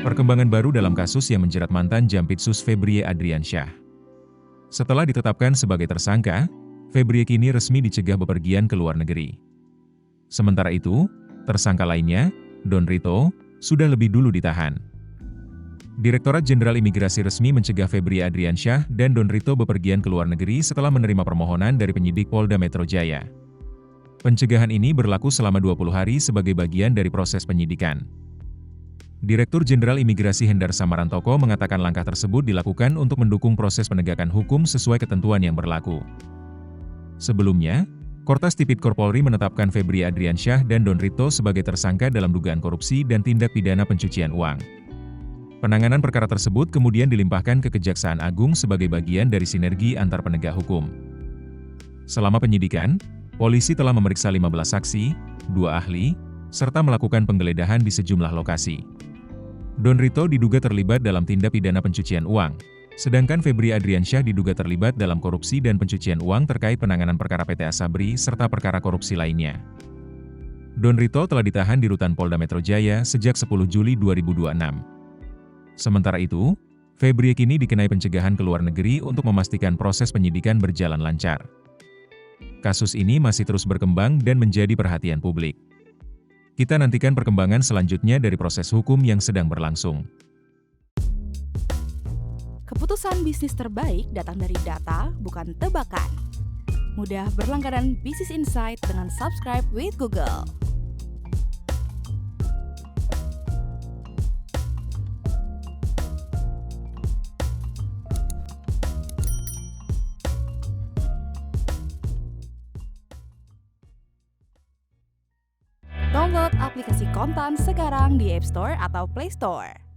Perkembangan baru dalam kasus yang menjerat mantan Jampitsus Febrie Adriansyah. Setelah ditetapkan sebagai tersangka, Febrie kini resmi dicegah bepergian ke luar negeri. Sementara itu, tersangka lainnya, Don Rito, sudah lebih dulu ditahan. Direktorat Jenderal Imigrasi resmi mencegah Febrie Adriansyah dan Don Rito bepergian ke luar negeri setelah menerima permohonan dari penyidik Polda Metro Jaya. Pencegahan ini berlaku selama 20 hari sebagai bagian dari proses penyidikan. Direktur Jenderal Imigrasi Hendar Samarantoko mengatakan langkah tersebut dilakukan untuk mendukung proses penegakan hukum sesuai ketentuan yang berlaku. Sebelumnya, Kortas Tipikor Polri menetapkan Febrie Adriansyah dan Don Rito sebagai tersangka dalam dugaan korupsi dan tindak pidana pencucian uang. Penanganan perkara tersebut kemudian dilimpahkan ke Kejaksaan Agung sebagai bagian dari sinergi antar penegak hukum. Selama penyidikan, polisi telah memeriksa 15 saksi, 2 ahli, serta melakukan penggeledahan di sejumlah lokasi. Don Rito diduga terlibat dalam tindak pidana pencucian uang, sedangkan Febrie Adriansyah diduga terlibat dalam korupsi dan pencucian uang terkait penanganan perkara PT Asabri serta perkara korupsi lainnya. Don Rito telah ditahan di Rutan Polda Metro Jaya sejak 10 Juli 2026. Sementara itu, Febrie kini dikenai pencegahan ke luar negeri untuk memastikan proses penyidikan berjalan lancar. Kasus ini masih terus berkembang dan menjadi perhatian publik. Kita nantikan perkembangan selanjutnya dari proses hukum yang sedang berlangsung. Keputusan bisnis terbaik datang dari data, bukan tebakan. Mudah berlangganan Business Insight dengan subscribe with Google. Download aplikasi Kontan sekarang di App Store atau Play Store.